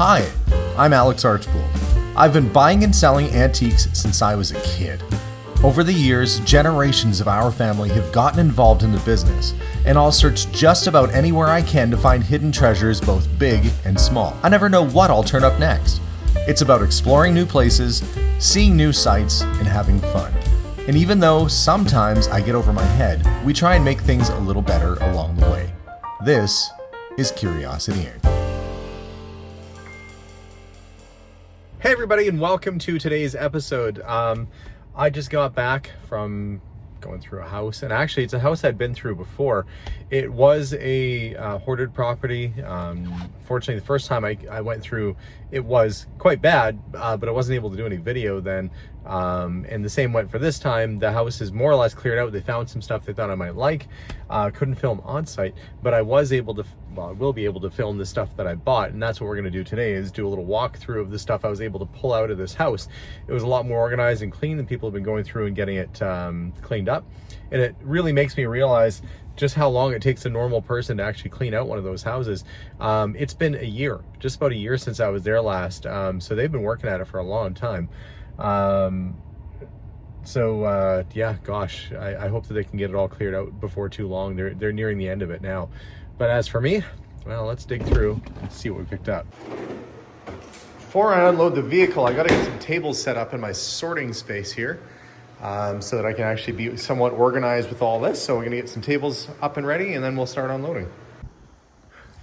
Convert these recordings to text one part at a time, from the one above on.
Hi, I'm Alex Archbold. I've been buying and selling antiques since I was a kid. Over the years, generations of our family have gotten involved in the business, and I'll search just about anywhere I can to find hidden treasures both big and small. I never know what I'll turn up next. It's about exploring new places, seeing new sights, and having fun. And even though sometimes I get over my head, we try and make things a little better along the way. This is Curiosity Inc. Hey everybody, and welcome to today's episode. I just got back from going through a house, and actually it's a house I'd been through before. It was a hoarded property. Fortunately, the first time I went through, it was quite bad, but I wasn't able to do any video then. And the same went for this time. The house is more or less cleared out. They found some stuff they thought I might like. Couldn't film on site, but I was able to, well, I will be able to film the stuff that I bought, and that's what we're going to do today, is do a little walkthrough of the stuff I was able to pull out of this house. It was a lot more organized and clean than people have been going through and getting it cleaned up. And it really makes me realize just how long it takes a normal person to actually clean out one of those houses. It's been a year, just about a year since I was there last. So they've been working at it for a long time. Yeah, gosh, I hope that they can get it all cleared out before too long. They're nearing the end of it now. But as for me, well, let's dig through and see what we picked up. Before I unload the vehicle, I gotta get some tables set up in my sorting space here, so that I can actually be somewhat organized with all this. So we're gonna get some tables up and ready, and then we'll start unloading.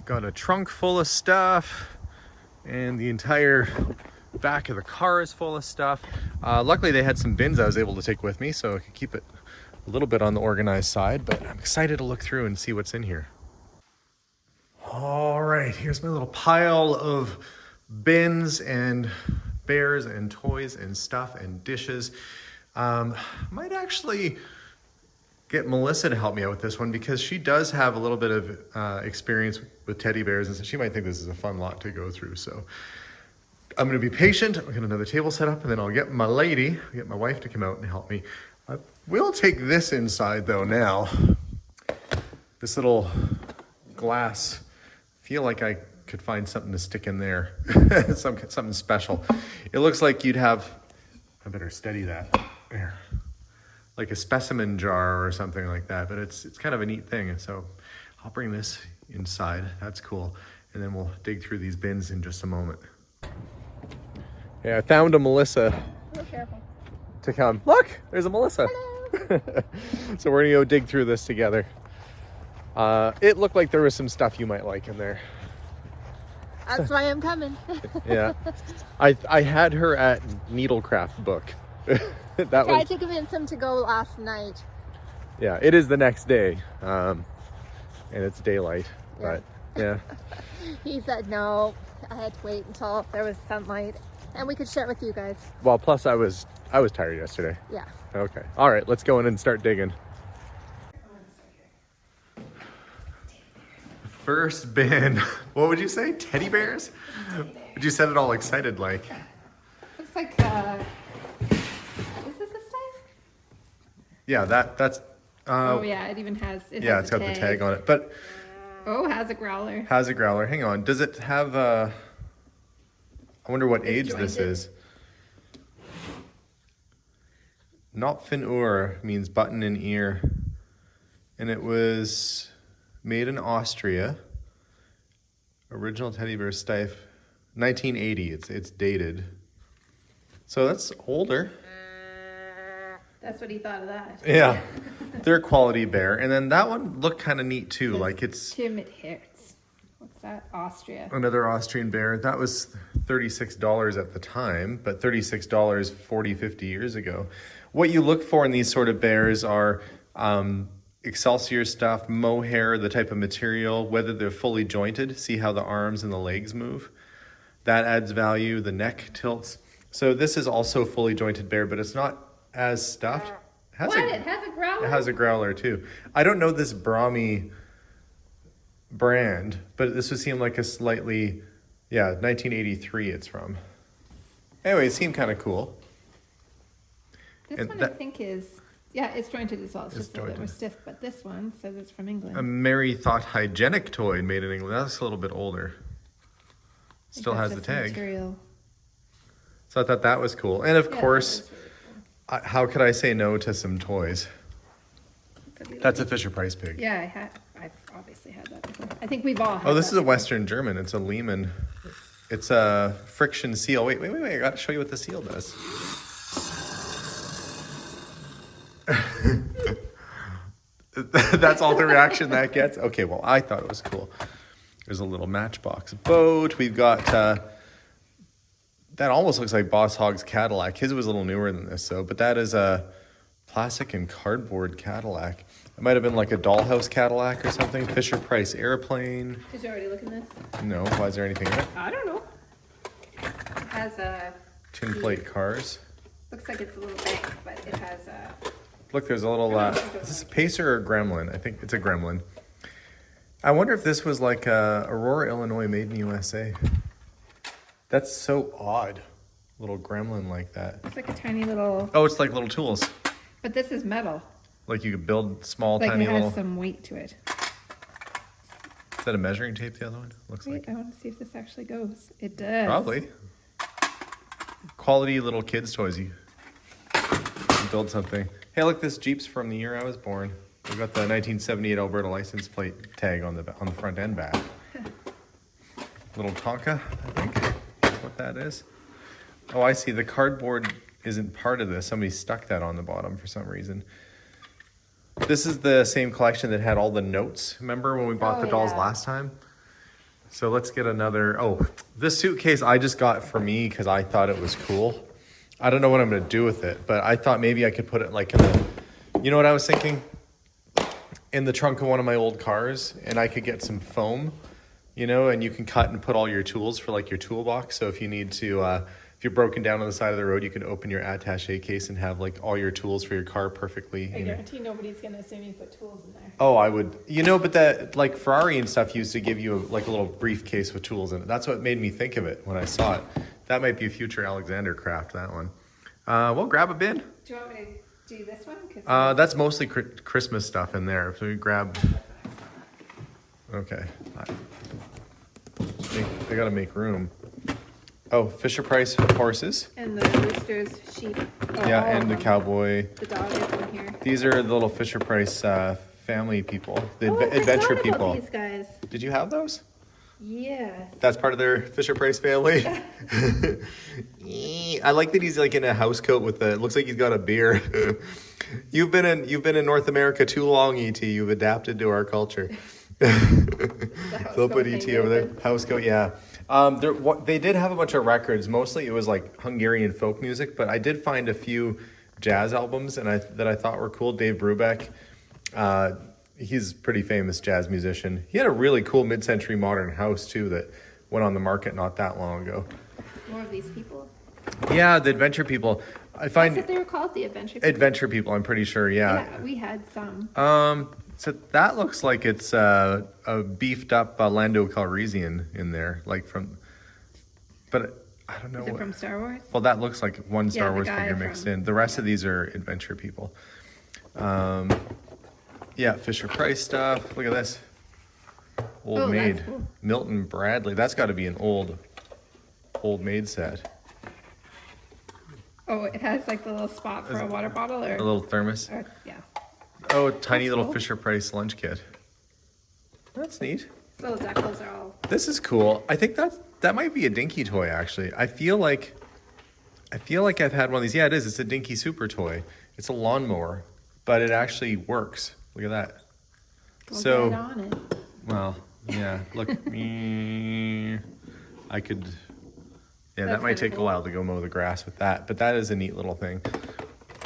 Got a trunk full of stuff, and the entire back of the car is full of stuff. Luckily they had some bins I was able to take with me, so I could keep it a little bit on the organized side, but I'm excited to look through and see what's in here. All right, here's my little pile of bins and bears and toys and stuff and dishes. Might actually get Melissa to help me out with this one, because she does have a little bit of experience with teddy bears, and so she might think this is a fun lot to go through. So I'm going to be patient. I'll get another table set up, and then I'll get my wife to come out and help me. I will take this inside though now. This little glass. I feel like I could find something to stick in there. something special. It looks like you'd have, I better steady that there, like a specimen jar or something like that, but it's kind of a neat thing. So I'll bring this inside. That's cool. And then we'll dig through these bins in just a moment. Yeah, I found a Melissa. Be careful. To come. Look, there's a Melissa. Hello. So we're gonna go dig through this together. It looked like there was some stuff you might like in there. That's why I'm coming. Yeah. I had her at Needlecraft Book. Tried to convince him to go last night. Yeah, it is the next day. And it's daylight. Yeah. But yeah. He said no. I had to wait until there was sunlight and we could share it with you guys. Well, plus I was tired yesterday. Yeah. Okay. All right, let's go in and start digging. First bin. What would you say? Teddy bears? Would you said it all excited like? Looks like is this a style? Yeah, that's oh yeah, it even has yeah, it's got the tag on it. But oh, has a growler. Has a growler. Hang on. Does it have I wonder what age this is. Not fin ur means button in ear. And it was made in Austria. Original teddy bear Steiff. 1980. It's dated. So that's older. That's what he thought of that. Yeah. They're a quality bear. And then that one looked kind of neat too. Like it's Timid Hertz. What's that? Austria. Another Austrian bear. That was $36 at the time, but $36 40, 50 years ago. What you look for in these sort of bears are Excelsior stuff, mohair, the type of material, whether they're fully jointed. See how the arms and the legs move? That adds value. The neck tilts. So this is also a fully jointed bear, but it's not as stuffed. It has a growler? It has a growler too. I don't know this Brahmi brand, but this would seem like a slightly, yeah, 1983 it's from. Anyway, it seemed kind of cool. This one I think is, yeah, it's jointed as well. It's just a little bit more stiff, but this one says it's from England. A Mary Thought hygienic toy made in England. That's a little bit older. Still has the tag. Material. So I thought that was cool. And of Yeah, course, that is really how could I say no to some toys? cool. That's a Fisher-Price pig. Yeah, I've obviously had that before. I think we've all had Oh, this that is a before. Western German. It's a Lehman. It's a friction seal. Wait. I got to show you what the seal does. That's all the reaction that gets? Okay, well, I thought it was cool. There's a little Matchbox boat. We've got, that almost looks like Boss Hogg's Cadillac. His was a little newer than this, but that is a plastic and cardboard Cadillac. It might have been like a dollhouse Cadillac or something. Fisher-Price airplane. Did you already look at this? No, why is there anything in it? I don't know. It has a... Tin plate cars. Looks like it's a little big, but it has a... Look, there's a little, is this a Pacer or a Gremlin? I think it's a Gremlin. I wonder if this was like Aurora, Illinois, made in USA. That's so odd. Little Gremlin like that. It's like a tiny little... Oh, it's like little tools. But this is metal. Like you could build small, Like tiny it has little... some weight to it. Is that a measuring tape, the other one? Looks Wait, like. I want to see if this actually goes. It does. Probably. Quality little kids' toys. You can build something. Hey, look, this Jeep's from the year I was born. We've got the 1978 Alberta license plate tag on the front and back. Little Tonka, I think. That's what that is. Oh, I see. The cardboard isn't part of this. Somebody stuck that on the bottom for some reason. This is the same collection that had all the notes. Remember when we bought the dolls last time? So let's get another. Oh, this suitcase I just got for me because I thought it was cool. I don't know what I'm going to do with it, but I thought maybe I could put it like in the, you know what I was thinking? In the trunk of one of my old cars, and I could get some foam, you know, and you can cut and put all your tools for like your toolbox. So if you need to, if you're broken down on the side of the road, you can open your attaché case and have like all your tools for your car perfectly. I guarantee nobody's going to assume you put tools in there. Oh, I would, you know, but that like Ferrari and stuff used to give you like a little briefcase with tools in it. That's what made me think of it when I saw it. That might be a future Alexander craft, that one. Well, grab a bin. Do you want me to do this one? 'Cause That's mostly Christmas stuff in there. So we grab. Okay. I gotta make room. Oh, Fisher-Price horses. And the roosters, sheep. Oh, Yeah, all of and the them. cowboy. The dog is in here. These are the little Fisher-Price family people, the Oh, I adventure forgot people. about these guys. Did you have those? Yes. That's part of their Fisher-Price family. I like that he's like in a house coat with it looks like he's got a beard. You've been in North America too long, ET. You've adapted to our culture. They'll put ET over there. House coat, yeah. They did have a bunch of records. Mostly it was like Hungarian folk music, but I did find a few jazz albums that I thought were cool. Dave Brubeck. He's a pretty famous jazz musician. He had a really cool mid-century modern house too that went on the market not that long ago. More of these people? Yeah, the adventure people. I find That's what they were called, the adventure people. adventure people, I'm pretty sure, yeah. Yeah, we had some. So that looks like it's a beefed up Lando Calrissian in there, like but I don't know. Is it from Star Wars? Well, that looks like one Star the Wars guy figure mixed from- in. The rest of these are adventure people. Yeah, Fisher-Price stuff. Look at this. Old Oh, that's Maid. cool. Milton Bradley. That's got to be an old maid set. Oh, it has like the little spot for a water bottle or... A little thermos. yeah. Oh, a tiny That's little cool. Fisher-Price lunch kit. That's neat. These little decals are all... This is cool. I think that might be a Dinky toy, actually. I feel like I've had one of these. Yeah, it is. It's a Dinky Super toy. It's a lawnmower, but it actually works. Look at that. Go So, get on it. well, yeah. Look, I could. Yeah, that That's might kinda take a cool. while to go mow the grass with that, but that is a neat little thing.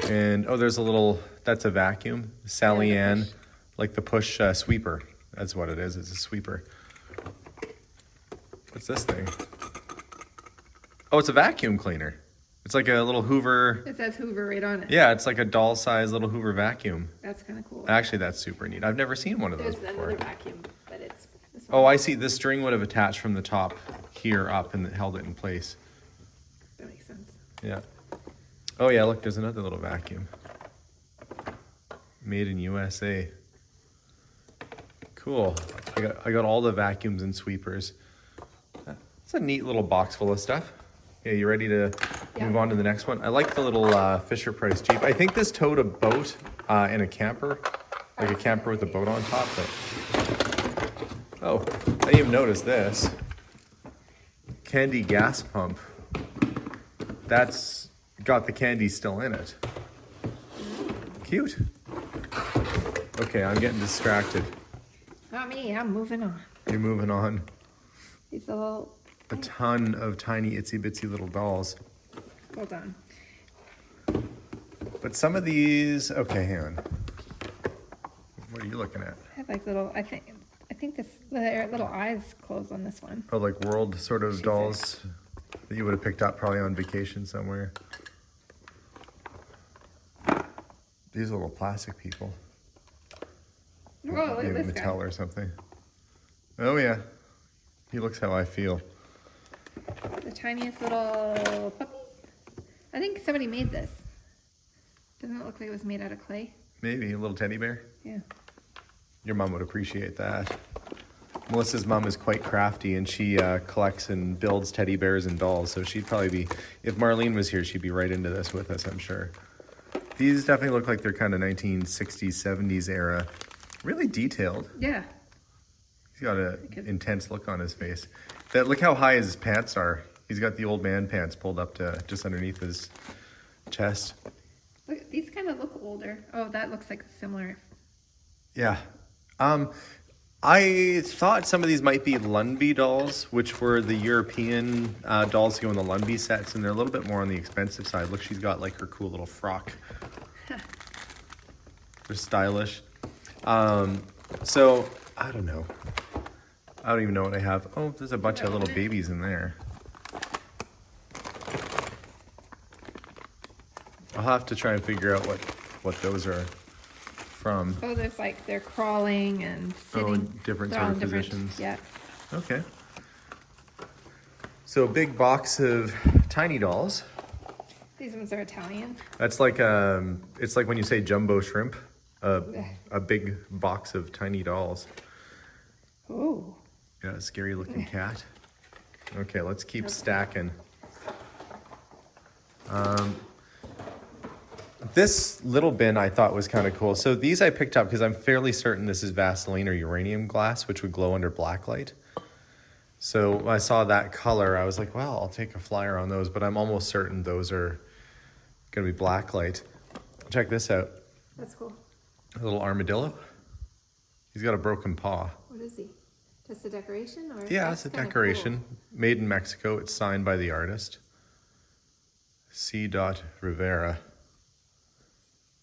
And there's a little. That's a vacuum, Sally the Ann, push. like the push sweeper. That's what it is. It's a sweeper. What's this thing? Oh, it's a vacuum cleaner. It's like a little Hoover. It says Hoover right on it. Yeah, it's like a doll-sized little Hoover vacuum. That's kind of cool. Actually, that's super neat. I've never seen one of those There's before. another vacuum, but it's this one. Oh, I see. This string would have attached from the top here up and held it in place. That makes sense. Yeah. Oh, yeah, look, there's another little vacuum. Made in USA. Cool. I got all the vacuums and sweepers. It's a neat little box full of stuff. Yeah, you ready to move on to the next one? I like the little Fisher Price Jeep. I think this towed a boat and a camper, like a camper with a boat on top. But oh, I didn't even notice this. Candy gas pump. That's got the candy still in it. Cute. Okay, I'm getting distracted. Not me, I'm moving on. You're moving on. These little... A ton of tiny itsy bitsy little dolls. Hold on. But some of these, okay, hang on. What are you looking at? I have like little, I think this, their little eyes close on this one. Oh, like world sort of dolls that you would have picked up probably on vacation somewhere. These little plastic people. Whoa, look maybe at this Mattel guy. or something. Oh yeah, he looks how I feel. The tiniest little puppy. I think somebody made this. Doesn't it look like it was made out of clay? Maybe a little teddy bear. Yeah. Your mom would appreciate that. Melissa's mom is quite crafty and she collects and builds teddy bears and dolls. So she'd probably be, if Marlene was here, she'd be right into this with us, I'm sure. These definitely look like they're kind of 1960s, 70s era. Really detailed. Yeah. He's got an intense look on his face. Look how high his pants are. He's got the old man pants pulled up to just underneath his chest. Look, these kind of look older. Oh, that looks like similar. Yeah. I thought some of these might be Lundby dolls, which were the European dolls to go in the Lundby sets, and they're a little bit more on the expensive side. Look, she's got like her cool little frock. They're stylish. So, I don't know. I don't even know what I have. Oh, there's a bunch of little babies in there. I'll have to try and figure out what those are from. Oh, there's like, they're crawling and sitting. Oh, in different They're sort all of different- positions. Yeah. Okay. So a big box of tiny dolls. These ones are Italian. That's like it's like when you say jumbo shrimp, a big box of tiny dolls. Oh. Yeah, a scary looking cat. Okay, let's keep stacking. This little bin I thought was kind of cool. So these I picked up because I'm fairly certain this is Vaseline or uranium glass, which would glow under black light. So when I saw that color, I was like, well, I'll take a flyer on those, but I'm almost certain those are gonna be black light. Check this out. That's cool. A little armadillo. He's got a broken paw. What is he? Just a decoration? Or Yeah, that's it's a kinda decoration. Made in Mexico. It's signed by the artist. C. Rivera.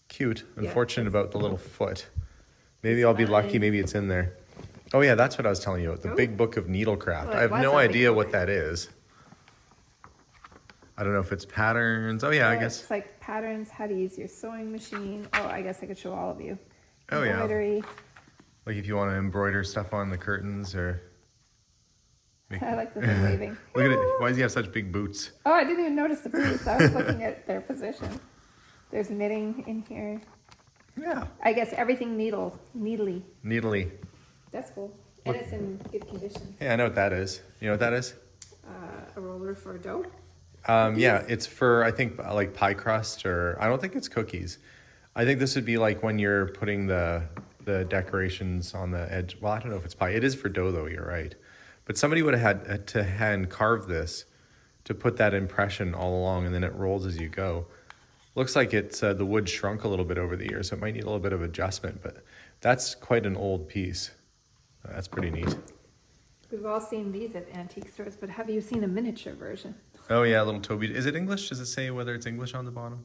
Cute. Yeah, Unfortunate that's about the little foot. Maybe I'll be lucky. Maybe it's in there. Oh yeah, that's what I was telling you about. The Oh. Big Book of Needlecraft. Well, I have it was no a big idea book. what that is. I don't know if it's patterns. Oh yeah, I cool. guess. It's like patterns, how to use your sewing machine. Oh, I guess I could show all of you. Oh yeah. Embroidery. Like if you want to embroider stuff on the curtains or. I like the thing waving. Look at it. Why does he have such big boots? Oh, I didn't even notice the boots. I was looking at their position. There's knitting in here. Yeah. I guess everything needly. Needly. That's cool. And it's in good condition. Yeah, I know what that is. You know what that is? A roller for dough. Yeah, it's for, I think, like pie crust, or I don't think it's cookies. I think this would be like when you're putting the decorations on the edge. Well, I don't know if it's pie. It is for dough, though. You're right. But somebody would have had to hand carve this to put that impression all along, and then it rolls as you go. Looks like it's the wood shrunk a little bit over the years, so it might need a little bit of adjustment, but that's quite an old piece. That's pretty neat. We've all seen these at antique stores, but have you seen a miniature version? Oh yeah, little Toby. Is it English? Does it say whether it's English on the bottom?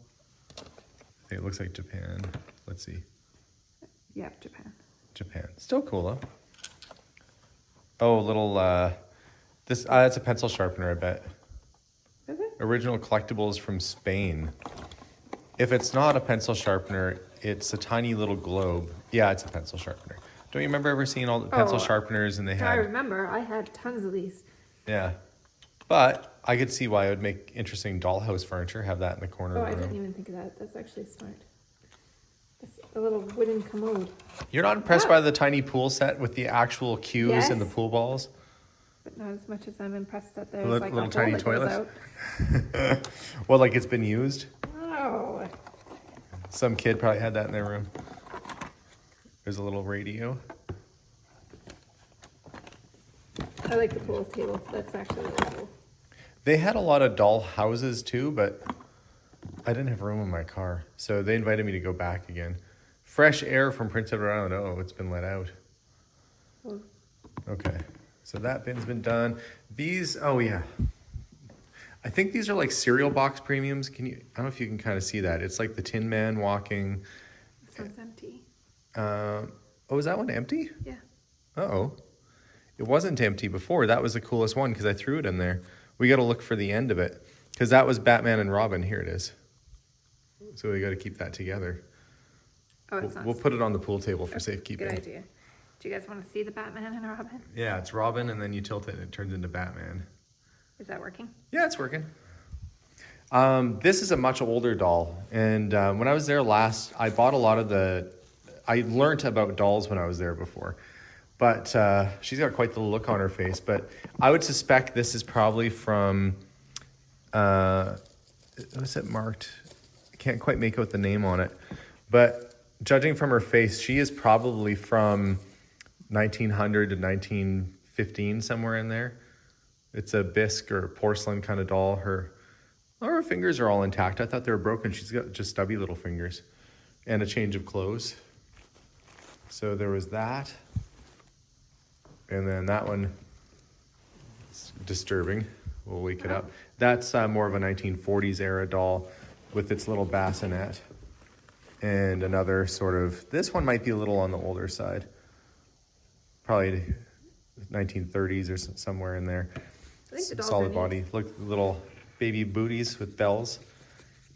I think it looks like Japan. Let's see. Yeah, Japan. Japan. Still cool though. Oh, little that's a pencil sharpener, I bet. Is it? Original collectibles from Spain. If it's not a pencil sharpener, it's a tiny little globe. Yeah, it's a pencil sharpener. Don't you remember ever seeing all the pencil sharpeners and they I had... remember. I had tons of these. Yeah. But I could see why it would make interesting dollhouse furniture, have that in the corner Oh, of I the didn't room. even think of that. That's actually smart. It's a little wooden commode. You're not impressed Yeah. by the tiny pool set with the actual cues and the Yes. pool balls? but not as much as I'm impressed that there's Little- like little a tiny hole that goes toilets? out. Well, like it's been used. Oh, Some kid probably had that in their room. There's a little radio. I like the pool table. That's actually really cool. They had a lot of doll houses too, but I didn't have room in my car. So they invited me to go back again. Fresh air from Prince Edward Island. Oh, it's been let out. Well, Okay. So that bin's been done. These, oh yeah. I think these are like cereal box premiums. Can you, I don't know if you can kind of see that. It's like the Tin Man walking. this one's empty. Oh, is that one empty? Yeah. Uh-oh. It wasn't empty before. That was the coolest one because I threw it in there. We got to look for the end of it because that was Batman and Robin. Here it is. So we got to keep that together. Oh, it's not. We'll put it on the pool table for Okay, safekeeping. Good idea. Do you guys want to see the Batman and Robin? Yeah, it's Robin and then you tilt it and it turns into Batman. Is that working? Yeah, it's working. This is a much older doll. And when I was there last, I bought a lot of I learned about dolls when I was there before. But she's got quite the look on her face. But I would suspect this is probably from, what's it marked? I can't quite make out the name on it. But judging from her face, she is probably from 1900 to 1915, somewhere in there. It's a bisque or porcelain kind of doll. Her fingers are all intact. I thought they were broken. She's got just stubby little fingers and a change of clothes. So there was that. And then that one, it's disturbing. We'll wake it up. That's more of a 1940s era doll with its little bassinet. And another sort of, this one might be a little on the older side. Probably 1930s or somewhere in there. I think the dolls Solid are body. Look, little baby booties with bells.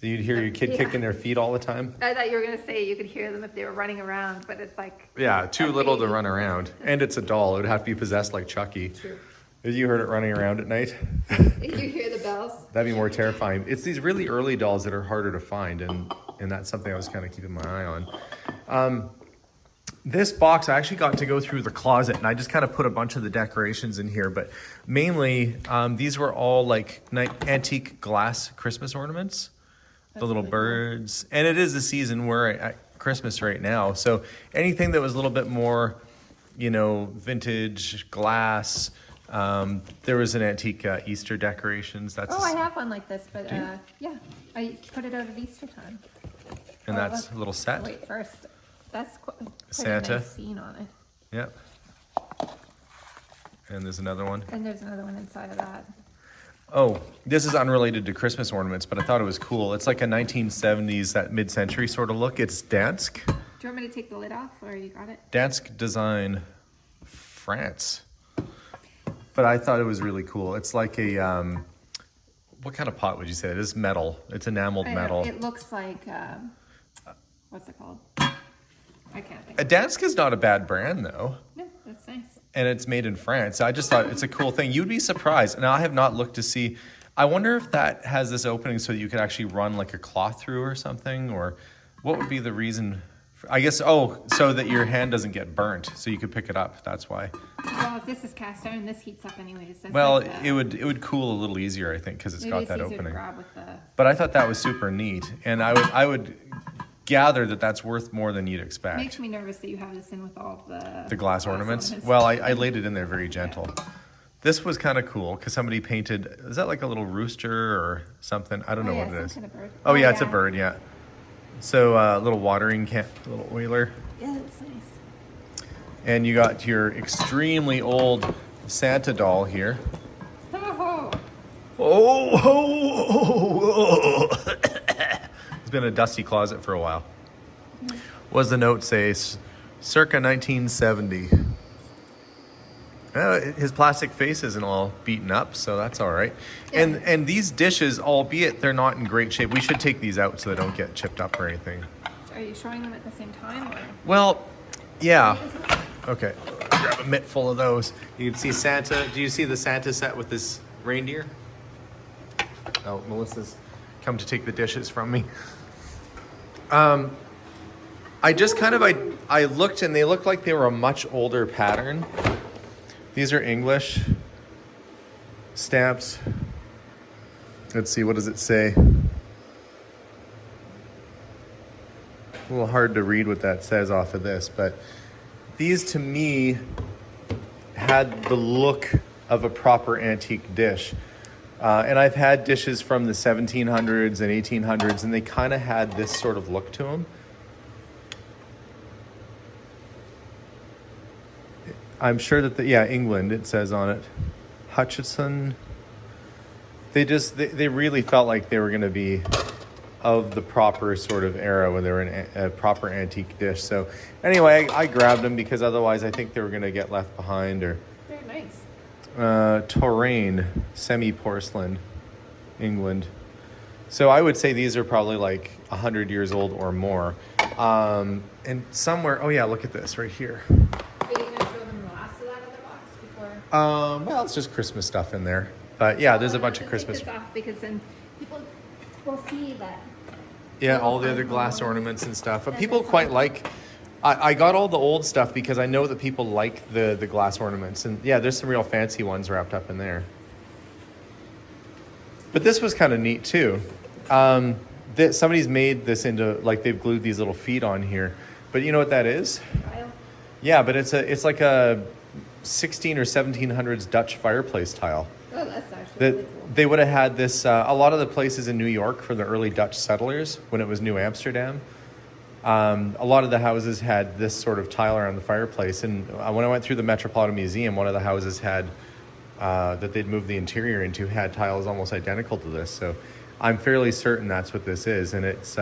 You'd hear your kid Yeah. kicking their feet all the time. I thought you were going to say you could hear them if they were running around, but it's like... Yeah, too a little to baby. run around. And it's a doll. It would have to be possessed like Chucky. True. If you heard it running around at night, You hear the bells? that'd be more terrifying. It's these really early dolls that are harder to find, and that's something I was kind of keeping my eye on. This box, I actually got to go through the closet, and I just kind of put a bunch of the decorations in here, but mainly these were all like antique glass Christmas ornaments. The little really cool. birds. And it is the season we're at Christmas right now. So anything that was a little bit more, vintage glass. There was an antique Easter decorations. That's Oh, I have one like this, but Do you? yeah, I put it out at Easter time. and Oh, that's look. a little set. Wait, first, that's quite Santa. a nice scene on it. Yep. And there's another one. And there's another one inside of that. Oh, this is unrelated to Christmas ornaments, but I thought it was cool. It's like a 1970s, that mid-century sort of look. It's Dansk. Do you want me to take the lid off, or you got it? Dansk design, France. But I thought it was really cool. It's like a, what kind of pot would you say? It is metal. It's enameled I know, metal. it looks like, what's it called? I can't think. A Dansk is not a bad brand, though. No, that's nice. And it's made in France. I just thought it's a cool thing. You'd be surprised. Now, I have not looked to see. I wonder if that has this opening so that you could actually run like a cloth through or something, or what would be the reason? I guess, so that your hand doesn't get burnt, so you could pick it up. That's why. Well, if this is cast iron, this heats up anyways. That's Well, like the- it would cool a little easier, I think, because it's maybe got it's that easier to opening. grab with the... But I thought that was super neat, and I would gather that that's worth more than you'd expect. Makes me nervous that you have this in with all The glass ornaments. Well, I laid it in there very gentle. This was kind of cool because somebody painted. Is that like a little rooster or something? I don't know yeah, what it is. some kind of bird. Oh yeah, it's a bird. Yeah. So little watering can, little oiler, Yeah, that's nice. and you got your extremely old Santa doll here. Oh, Oh, it's been a dusty closet for a while. What does the note say? Circa 1970. His plastic face isn't all beaten up, so that's all right. Yeah. And these dishes, albeit they're not in great shape, we should take these out so they don't get chipped up or anything. are you showing them at the same time? Or? Well, yeah. Okay, grab a mitt full of those. You can see Santa. Do you see the Santa set with this reindeer? Oh, Melissa's come to take the dishes from me. I just kind of, I looked and they looked like they were a much older pattern. These are English. stamps. Let's see, what does it say? A little hard to read what that says off of this, but these to me had the look of a proper antique dish. And I've had dishes from the 1700s and 1800s, and they kind of had this sort of look to them. I'm sure that England, it says on it. Hutchinson. They really felt like they were going to be of the proper sort of era when they were in a proper antique dish. So anyway, I grabbed them because otherwise I think they were going to get left behind. Or Very nice. Touraine, semi-porcelain, England. So I would say these are probably like 100 years old or more. And somewhere, oh yeah, look at this right here. Are you going to show them the last of that other box before? Well, it's just Christmas stuff in there. But yeah, there's a bunch of Christmas. Take this off because then people will see that. Yeah, all the other glass ornaments and stuff. But people quite like... I got all the old stuff because I know that people like the glass ornaments. And yeah, there's some real fancy ones wrapped up in there. But this was kind of neat too. Somebody's made this into, like, they've glued these little feet on here. But you know what that is? Tile. Yeah, but it's like a 16 or 1700s Dutch fireplace tile. Oh, that's actually really cool. They would have had this, a lot of the places in New York for the early Dutch settlers when it was New Amsterdam. A lot of the houses had this sort of tile around the fireplace. And when I went through the Metropolitan Museum, one of the houses had, that they'd moved the interior into, had tiles almost identical to this. So I'm fairly certain that's what this is. And it's,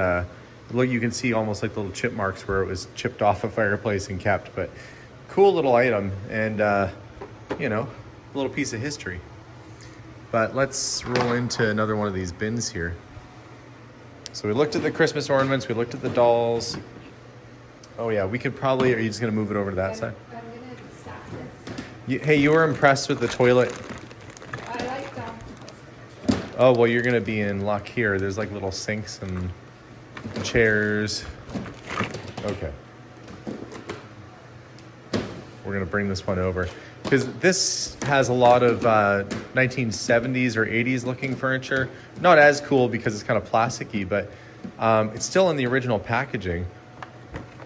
look, you can see almost like little chip marks where it was chipped off a fireplace and kept. But cool little item and, you know, a little piece of history. But let's roll into another one of these bins here. So we looked at the Christmas ornaments, we looked at the dolls. Oh yeah, we could probably, are you just gonna move it over to that side? I'm going to stop this. Hey, you were impressed with the toilet. I like that. Oh, well, you're gonna be in luck here. There's like little sinks and chairs. Okay. We're gonna bring this one over. Because this has a lot of 1970s or 80s looking furniture. Not as cool because it's kind of plasticky, but it's still in the original packaging.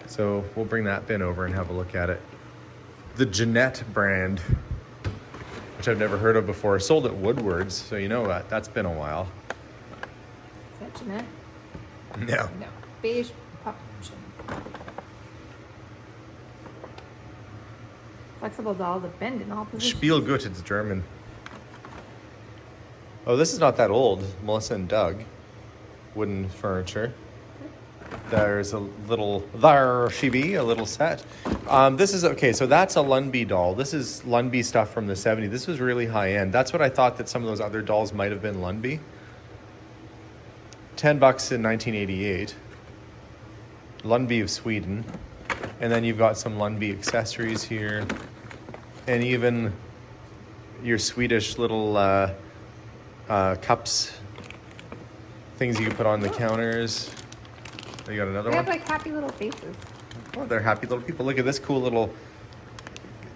So we'll bring that bin over and have a look at it. The Jeanette brand, which I've never heard of before, sold at Woodward's. So you know what, that's been a while. Is that Jeanette? No. No. Beige pup. Flexible doll to bend in all positions. Spielgut, it's German. Oh, this is not that old. Melissa and Doug. Wooden furniture. There's a little, there she be, a little set. This is, okay, so that's a Lundby doll. This is Lundby stuff from the 70s. This was really high end. That's what I thought that some of those other dolls might have been Lundby. $10 in 1988. Lundby of Sweden. And then you've got some Lundby accessories here. And even your Swedish little cups. Things you can put on the counters. Oh, you got another They one? have like happy little faces. Oh, they're happy little people. Look at this cool little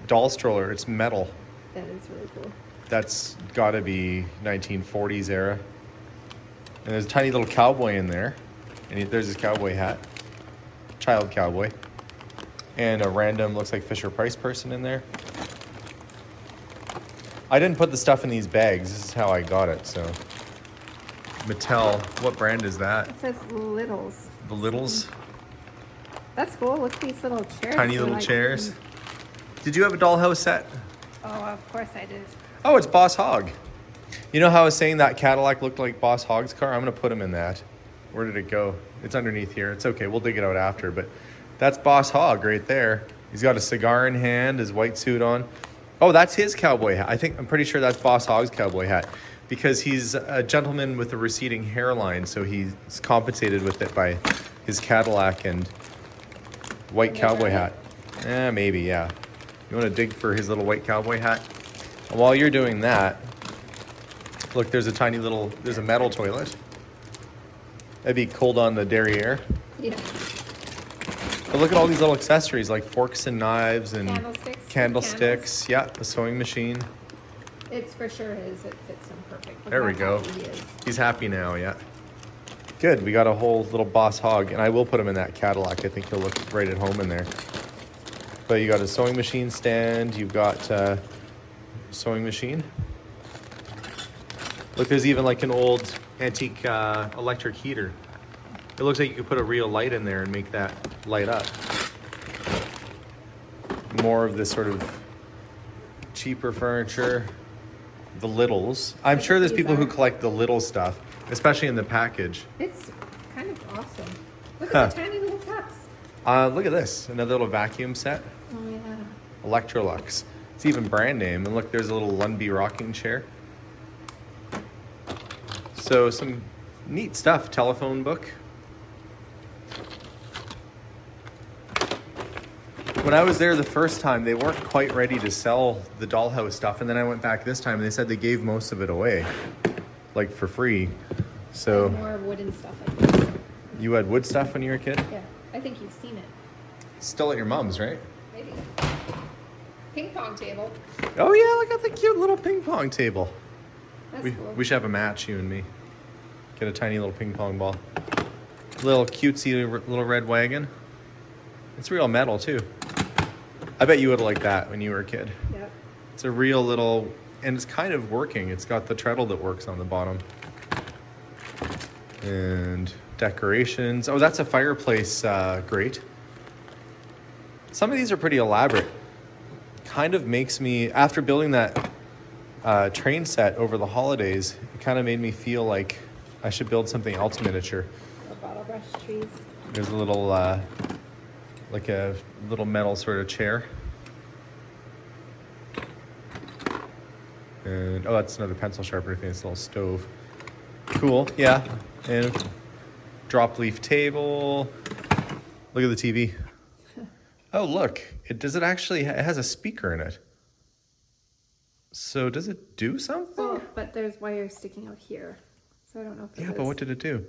doll stroller. It's metal. That is really cool. That's got to be 1940s era. And there's a tiny little cowboy in there. And there's his cowboy hat. Child cowboy. And a random, looks like Fisher-Price person in there. I didn't put the stuff in these bags. This is how I got it, so. Mattel, what brand is that? It says Littles. The Littles? That's cool. Look at these little chairs. Tiny They're little like- chairs. Did you have a dollhouse set? Oh, of course I did. Oh, it's Boss Hogg. You know how I was saying that Cadillac looked like Boss Hogg's car? I'm going to put him in that. Where did it go? It's underneath here. It's okay. We'll dig it out after, but that's Boss Hogg right there. He's got a cigar in hand, his white suit on. Oh, that's his cowboy hat. I'm pretty sure that's Boss Hogg's cowboy hat because he's a gentleman with a receding hairline, so he's compensated with it by his Cadillac and white cowboy hat. Maybe, yeah. You want to dig for his little white cowboy hat? And while you're doing that, look, there's a metal toilet. That'd be cold on the derriere. Yeah. But look at all these little accessories like forks and knives and Candlesticks. candlesticks. Yeah, a sewing machine. It's for sure his. It fits him perfect. Look There how we go. happy he is. He's happy now, yeah. Good, we got a whole little boss hog, and I will put him in that Cadillac. I think he'll look right at home in there. But you got a sewing machine stand, you've got sewing machine. Look, there's even like an old antique electric heater. It looks like you could put a real light in there and make that light up. More of this sort of cheaper furniture. The littles. I'm sure there's people who collect the little stuff, especially in the package. It's kind of awesome. Look Huh. at the tiny little cups. Look at this, another little vacuum set. Oh yeah. Electrolux. It's even brand name. And look, there's a little Lundby rocking chair. So some neat stuff. Telephone book. When I was there the first time, they weren't quite ready to sell the dollhouse stuff. And then I went back this time and they said they gave most of it away, like for free. So More wooden stuff like this. you had wood stuff when you were a kid? Yeah, I think you've seen it. Still at your mom's, right? Maybe. Ping pong table. Oh yeah, look at the cute little ping pong table. That's We, cool. we should have a match, you and me. Get a tiny little ping pong ball. Little cutesy little red wagon. It's real metal too. I bet you would like that when you were a kid. Yep. It's a real little, and it's kind of working. It's got the treadle that works on the bottom. And decorations. Oh, that's a fireplace grate. Some of these are pretty elaborate. Kind of makes me, after building that train set over the holidays, it kind of made me feel like I should build something else miniature. Little bottle brush trees. There's a little, like a little metal sort of chair. And, oh, that's another pencil sharpener thing. It's a little stove. Cool, yeah. And drop leaf table. Look at the TV. Oh, look. It has a speaker in it. So does it do something? Oh, but there's wires sticking out here. So I don't know if it Yeah, was. but what did it do?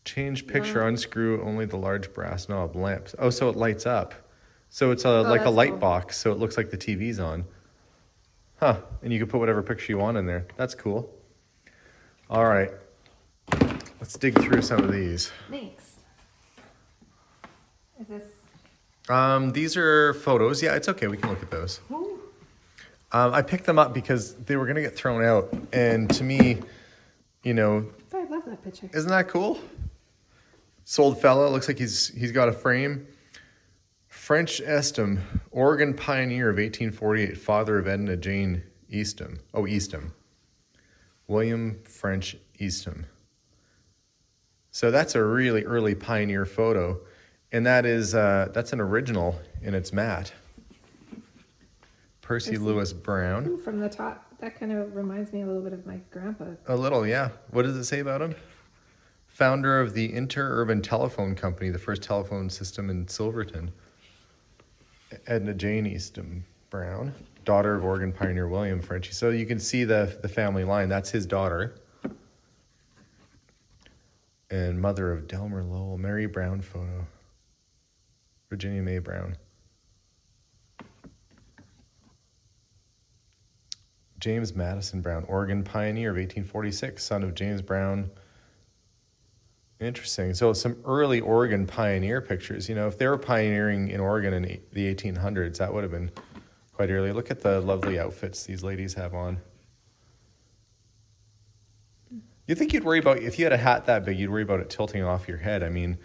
Change picture, unscrew only the large brass knob lamps. Oh, so it lights up. So it's like a that's light cool. box, so it looks like the TV's on. Huh, and you can put whatever picture you want in there. That's cool. All right, let's dig through some of these. Thanks. Is this? These are photos. Yeah, it's okay, we can look at those. Ooh. I picked them up because they were gonna get thrown out. And to me, you know, I love that picture. isn't that cool? This old fella, looks like he's got a frame. French Eastham, Oregon pioneer of 1848, father of Edna Jane Eastham. Oh, Eastham. William French Eastham. So that's a really early pioneer photo. And that's an original and it's matte. Percy Lewis Brown. Ooh, from the top, that kind of reminds me a little bit of my grandpa. A little, yeah. What does it say about him? Founder of the Interurban Telephone Company, the first telephone system in Silverton. Edna Jane Eastham Brown, daughter of Oregon pioneer William Frenchie. So you can see the family line. That's his daughter. And mother of Delmer Lowell, Mary Brown photo. Virginia May Brown. James Madison Brown, Oregon pioneer of 1846, son of James Brown. Interesting. So some early Oregon pioneer pictures. You know, if they were pioneering in Oregon in the 1800s, that would have been quite early. Look at the lovely outfits these ladies have on. You think you'd worry about, if you had a hat that big, you'd worry about it tilting off your head. I mean,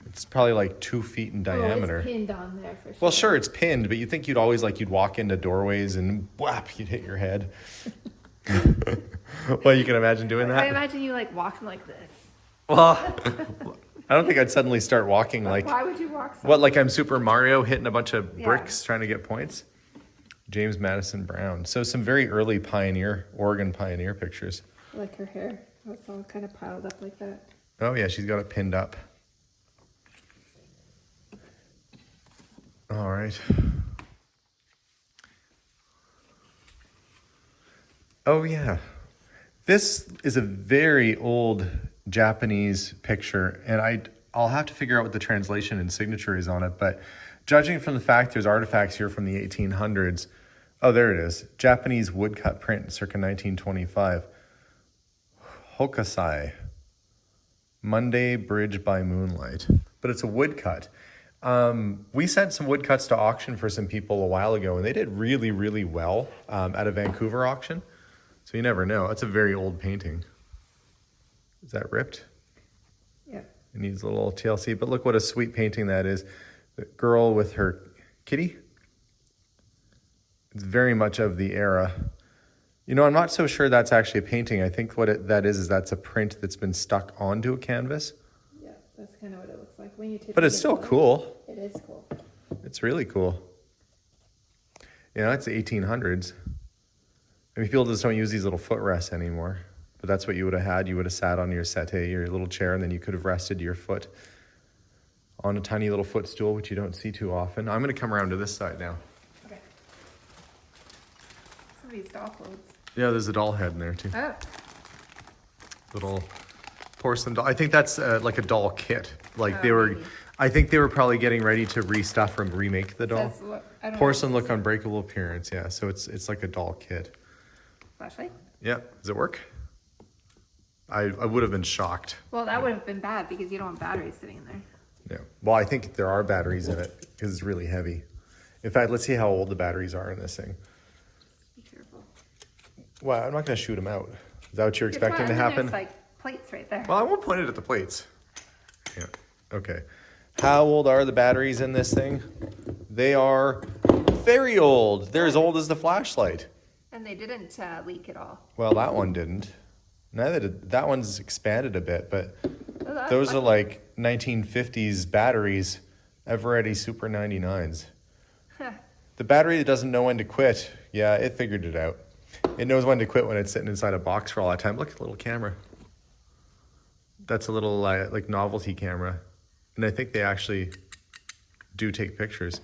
it's probably like 2 feet in diameter. Oh, it's pinned on there for sure. Well, sure, it's pinned, but you'd think you'd walk into doorways and whap, you'd hit your head. Well, you can imagine doing that. I imagine you like walking like this. Well, I don't think I'd suddenly start walking like, Why would you walk so? what, like I'm Super Mario hitting a bunch of Yeah. bricks trying to get points? James Madison Brown. So some very early Oregon pioneer pictures. Like her hair. It's all kind of piled up like that. Oh yeah, she's got it pinned up. All right. Oh yeah. This is a very old Japanese picture, and I'll have to figure out what the translation and signature is on it, but judging from the fact there's artifacts here from the 1800s, Oh, there it is. Japanese woodcut print, circa 1925. Hokusai. Monday Bridge by Moonlight. But it's a woodcut. We sent some woodcuts to auction for some people a while ago, and they did really, really well at a Vancouver auction. So you never know. It's a very old painting. Is that ripped? Yeah. It needs a little TLC, but look what a sweet painting that is. The girl with her kitty. It's very much of the era. You know, I'm not so sure that's actually a painting. I think what that is that's a print that's been stuck onto a canvas. Yeah, that's kind of what it looks like. When you take But it's still cool. It is cool. It's really cool. You know, it's the 1800s. I mean, people just don't use these little footrests anymore. But that's what you would have had. You would have sat on your settee, your little chair, and then you could have rested your foot on a tiny little footstool, which you don't see too often. I'm going to come around to this side now. Okay. Some of these doll clothes. Yeah, there's a doll head in there too. Oh. Little porcelain doll. I think that's like a doll kit. Like Oh, they were, maybe. I think they were probably getting ready to restuff or remake the doll. Says what- I don't know. Porcelain look, unbreakable appearance. Yeah, so it's like a doll kit. Flashlight? Yeah, does it work? I would have been shocked. Well, that would have been bad because you don't want batteries sitting in there. Yeah. Well, I think there are batteries in it because it's really heavy. In fact, let's see how old the batteries are in this thing. Be careful. Well, I'm not going to shoot them out. Is that what you're expecting to happen? There's like plates right there. Well, I won't point it at the plates. Yeah. Okay. How old are the batteries in this thing? They are very old. They're as old as the flashlight. And they didn't leak at all. Well, that one didn't. Neither did that one's expanded a bit, but Oh, that's those are lucky. like 1950s batteries, Eveready Super 99s. The battery that doesn't know when to quit, yeah, it figured it out. It knows when to quit when it's sitting inside a box for all that time. Look at the little camera. That's a little like novelty camera. And I think they actually do take pictures.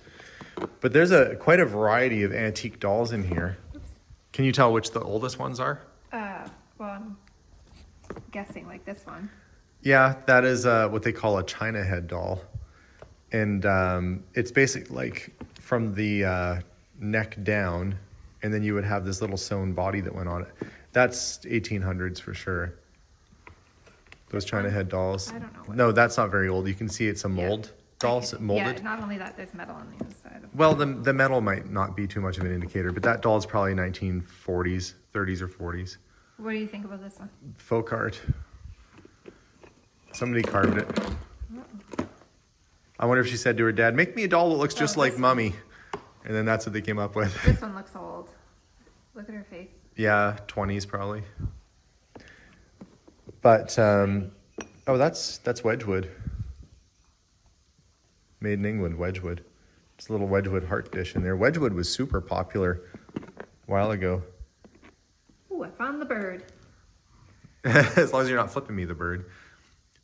But there's quite a variety of antique dolls in here. Can you tell which the oldest ones are? Well, I'm guessing like this one. Yeah, that is what they call a China head doll. And it's basically like from the neck down, and then you would have this little sewn body that went on it. That's 1800s for sure. Those China head dolls. I don't know what- No, that's not very old. You can see it's a mold doll, molded. Yeah, not only that, there's metal on the inside. Well, the metal might not be too much of an indicator, but that doll is probably 1940s, 30s or 40s. What do you think about this one? Folk art. Somebody carved it. I wonder if she said to her dad, "Make me a doll that looks just like this one. Mummy." And then that's what they came up with. This one looks old. Look at her face. Yeah, 20s probably. But, oh, that's Wedgwood. Made in England, Wedgwood. It's a little Wedgwood heart dish in there. Wedgwood was super popular a while ago. Ooh, I found the bird. As long as you're not flipping me the bird.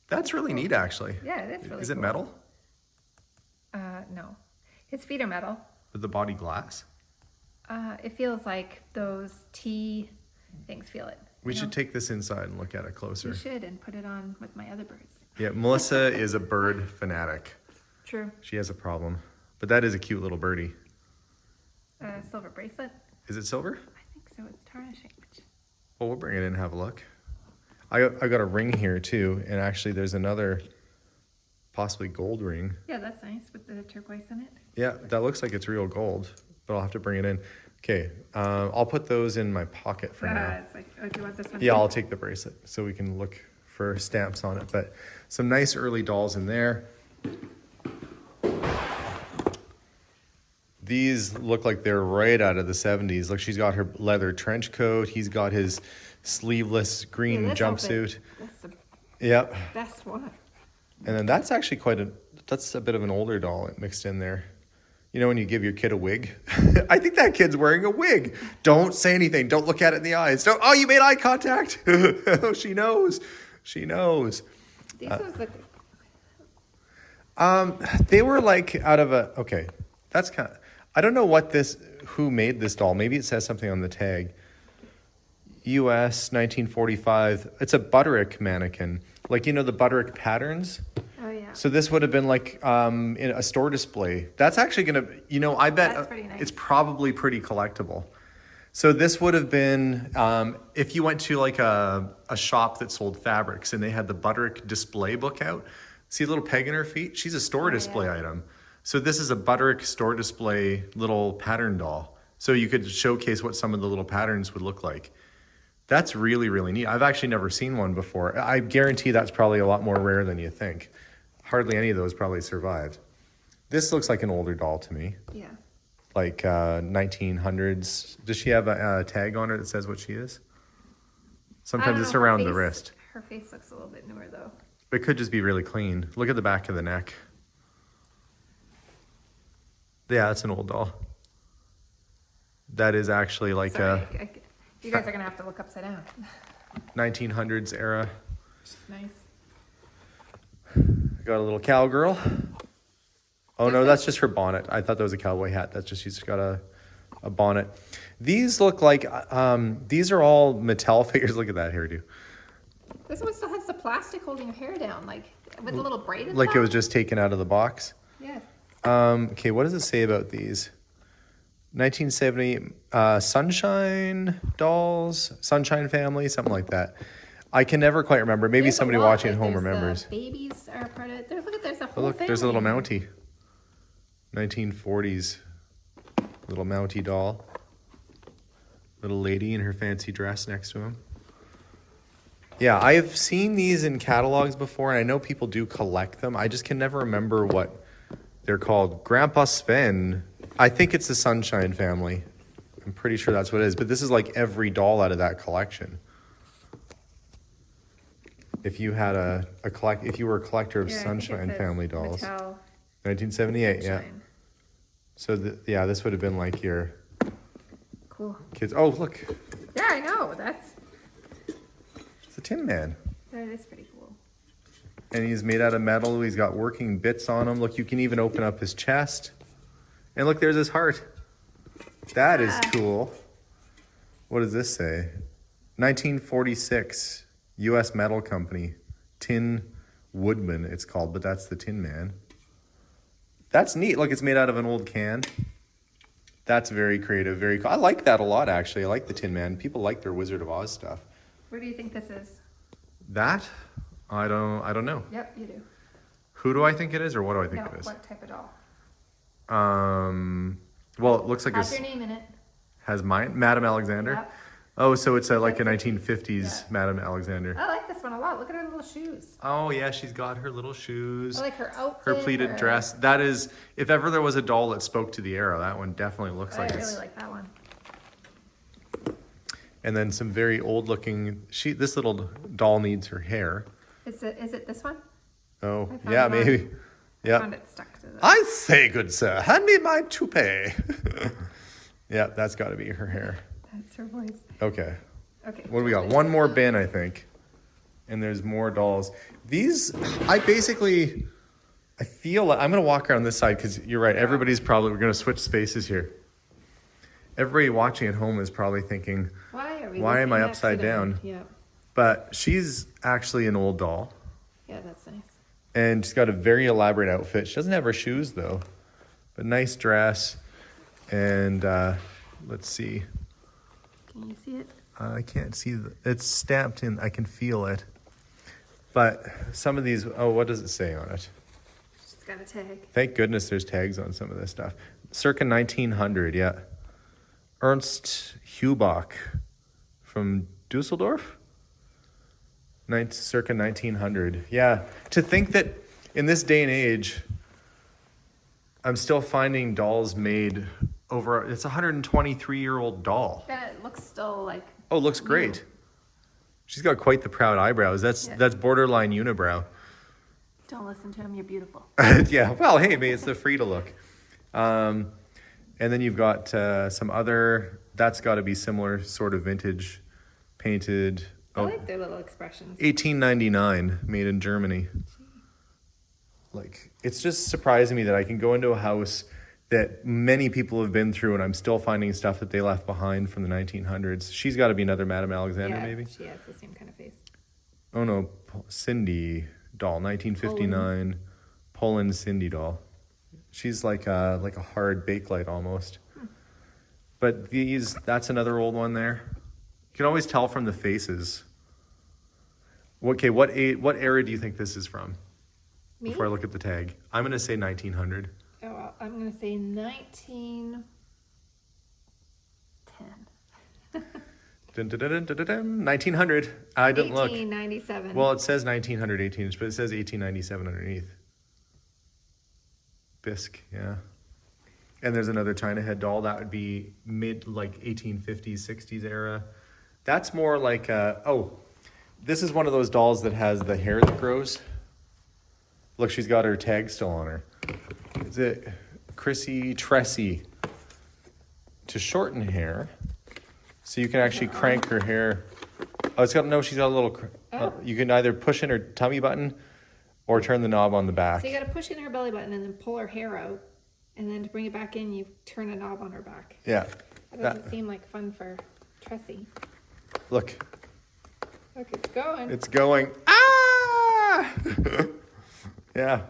That's really neat, actually. Yeah, it is really Is it cool. metal? No. His feet are metal. With the body glass? It feels like those tea things feel it. We You should know? take this inside and look at it You closer. should and put it on with my other birds. Yeah, Melissa is a bird fanatic. True. She has a problem. But that is a cute little birdie. Silver bracelet. Is it silver? I think so. It's tarnishing. Well, we'll bring it in and have a look. I got a ring here too, and actually there's another possibly gold ring. Yeah, that's nice with the turquoise in it. Yeah, that looks like it's real gold, but I'll have to bring it in. Okay, I'll put those in my pocket for now. It's like, oh, do you want this one? Yeah, too? I'll take the bracelet so we can look for stamps on it. But some nice early dolls in there. These look like they're right out of the 70s. Look, she's got her leather trench coat. He's got his sleeveless green Yeah, this jumpsuit. outfit, that's the Yep. best one. And then that's actually that's a bit of an older doll mixed in there. You know when you give your kid a wig? I think that kid's wearing a wig. Don't say anything. Don't look at it in the eyes. Don't. Oh, you made eye contact. Oh, she knows. She knows. These ones look. They were like out of a, okay, that's kind of, I don't know who made this doll. Maybe it says something on the tag. US 1945. It's a Butterick mannequin. Like, you know, the Butterick patterns? Oh yeah. So this would have been like in a store display. That's actually gonna, I bet That's pretty nice. it's probably pretty collectible. So this would have been if you went to like a shop that sold fabrics and they had the Butterick display book out. See the little peg in her feet? She's a store display item. So this is a Butterick store display little pattern doll. So you could showcase what some of the little patterns would look like. That's really, really neat. I've actually never seen one before. I guarantee that's probably a lot more rare than you think. Hardly any of those probably survived. This looks like an older doll to me. Yeah. Like 1900s. Does she have a tag on her that says what she is? Sometimes it's around the wrist. Her face looks a little bit newer though. It could just be really clean. Look at the back of the neck. Yeah, that's an old doll. That is actually like you guys are gonna have to look upside down. 1900s era. Nice. Got a little cowgirl. Oh no, that's just her bonnet. I thought that was a cowboy hat. That's just she's got a bonnet. These look like these are all Mattel figures. Look at that hairdo. This one still has the plastic holding her hair down, like with a little braid in the Like back. it was just taken out of the box. Yeah. Okay, what does it say about these? 1970 Sunshine dolls, Sunshine Family, something like that. I can never quite remember. Maybe There's a somebody lot, watching at like, home there's, remembers. Babies are part of it. There's a Oh, whole look, family. there's a little in here. Mountie. 1940s little Mountie doll. Little lady in her fancy dress next to him. Yeah, I've seen these in catalogs before, and I know people do collect them. I just can never remember what they're called. Grandpa Sven, I think it's the Sunshine Family. I'm pretty sure that's what it is, but this is like every doll out of that collection. If you had if you were a collector of Yeah, I think it Sunshine says Family dolls. Mattel 1978, yeah. Sunshine. So this would have been like your Cool. kids. Oh, look, Yeah, I know. it's a Tin Man. That is pretty cool. And he's made out of metal. He's got working bits on him. Look, you can even open up his chest. And look, there's his heart. That is cool. What does this say? 1946, U.S. Metal Company. Tin Woodman, it's called, but that's the Tin Man. That's neat. Look, it's made out of an old can. That's very creative, very cool. I like that a lot, actually. I like the Tin Man. People like their Wizard of Oz stuff. Where do you think this is? That? I don't know. Yep, you do. Who do I think it is, or what do I think No, it is? what type of doll? Well, it looks like Has your name in it? has mine, Madame Alexander. Yep. Oh, so it's like a That's 1950s yeah. Madame Alexander. I like this one a lot. Look at her little shoes. Oh yeah, she's got her little shoes, I like her outfit. her pleated dress. That is, if ever there was a doll that spoke to the era, that one definitely looks I like really it's. like that one. And then some very old looking. This little doll needs her hair. Is it this one? Oh I found yeah, it on- maybe. I Yeah. found it stuck to the. I say, good sir, hand me my toupee. Yeah, that's got to be her hair. That's her voice. Okay. Okay. What do we got? One more bin, I think. And there's more dolls. These, I feel like, I'm going to walk around this side because you're right. Everybody's probably, we're going to switch spaces here. Everybody watching at home is probably thinking, why am I upside down? Yeah. But she's actually an old doll. Yeah, that's nice. And she's got a very elaborate outfit. She doesn't have her shoes though, but nice dress. And let's see. Can you see it? I can't see it's stamped in. I can feel it. But some of these, oh, what does it say on it? She's got a tag. Thank goodness there's tags on some of this stuff. Circa 1900, yeah. Ernst Hubach from Dusseldorf? Circa 1900. Yeah. To think that in this day and age, I'm still finding dolls made over, it's a 123-year-old doll. And it looks still like. Oh, looks great. new. She's got quite the proud eyebrows. That's borderline unibrow. Don't listen to him. You're beautiful. Yeah. Well, hey, maybe it's the Frida look. And then you've got some other. That's got to be similar sort of vintage, painted. I like their little expressions. 1899, made in Germany. Like, it's just surprising me that I can go into a house that many people have been through, and I'm still finding stuff that they left behind from the 1900s. She's got to be another Madame Alexander, Yeah, maybe? she has the same kind of face. Oh, no. Cindy doll, 1959. Poland Cindy doll. She's like a hard Bakelite almost. But that's another old one there. You can always tell from the faces. Okay, what era do you think this is from? Me? Before I look at the tag. I'm going to say 1900. Oh, well, I'm going to say 1910. Dun, dun, dun, dun, dun, dun, dun. 1900. I didn't look. 1897. Well, it says 1918, but it says 1897 underneath. Bisque, yeah. And there's another China head doll. That would be mid, like 1850s, 60s era. That's more like, this is one of those dolls that has the hair that grows. Look, she's got her tag still on her. Is it Chrissy Tressie? To shorten hair, so you can actually crank her hair. Oh, she's got a little, you can either push in her tummy button or turn the knob on the back. So you got to push in her belly button and then pull her hair out. And then to bring it back in, you turn a knob on her back. Yeah. That doesn't seem like fun for Tressie. Look. Look, it's going. It's going. Ah! Yeah.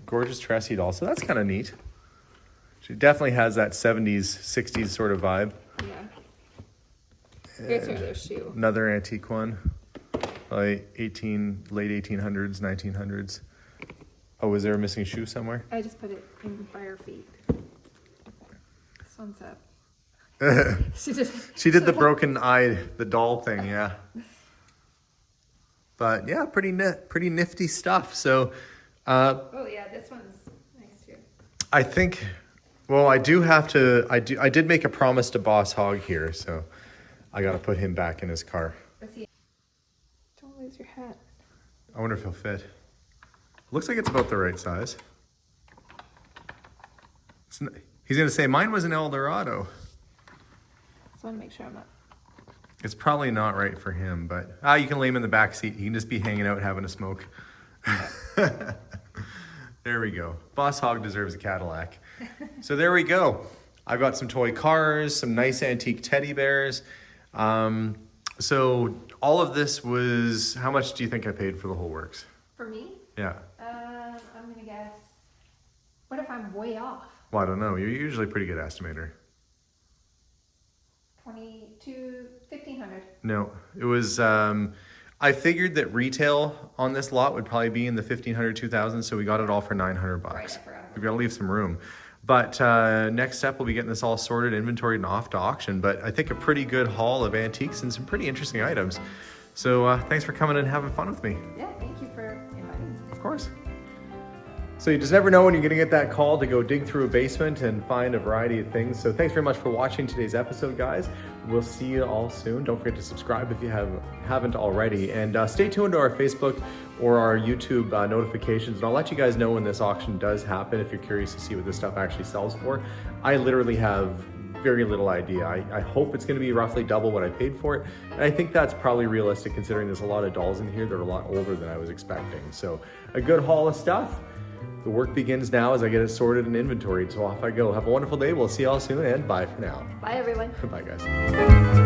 Gorgeous Tressie doll. So that's kind of neat. She definitely has that 70s, 60s sort of vibe. Yeah. Here's her shoe. Another antique one. Like late 1800s, 1900s. Oh, is there a missing shoe somewhere? I just put it in by her feet. This one's up. She did the broken eye, the doll thing, yeah. But yeah, pretty nifty stuff. So, oh yeah, this one's nice too. I think, well, I did make a promise to Boss Hog here, so I got to put him back in his car. Let's see. Don't lose your hat. I wonder if he'll fit. Looks like it's about the right size. He's going to say, mine was an Eldorado. Just want to make sure I'm not. It's probably not right for him, but you can lay him in the back seat. He can just be hanging out having a smoke. There we go. Boss Hog deserves a Cadillac. So there we go. I've got some toy cars, some nice antique teddy bears. So all of this was, how much do you think I paid for the whole works? For me? Yeah. I'm going to guess. What if I'm way off? Well, I don't know. You're usually a pretty good estimator. 1,500. No, it was, I figured that retail on this lot would probably be in the 1,500, 2,000, so we got it all for 900 bucks. Right, I forgot. We've got to leave some room. But next step, we'll be getting this all sorted, inventoried, and off to auction. But I think a pretty good haul of antiques and some pretty interesting items. So thanks for coming and having fun with me. Yeah, thank you for inviting me. Of course. So you just never know when you're going to get that call to go dig through a basement and find a variety of things. So thanks very much for watching today's episode, guys. We'll see you all soon. Don't forget to subscribe if you haven't already. And stay tuned to our Facebook or our YouTube notifications. And I'll let you guys know when this auction does happen if you're curious to see what this stuff actually sells for. I literally have very little idea. I hope it's going to be roughly double what I paid for it. And I think that's probably realistic considering there's a lot of dolls in here that are a lot older than I was expecting. So a good haul of stuff. The work begins now as I get it sorted and inventoried. So off I go. Have a wonderful day. We'll see you all soon and bye for now. Bye, everyone. Bye, guys.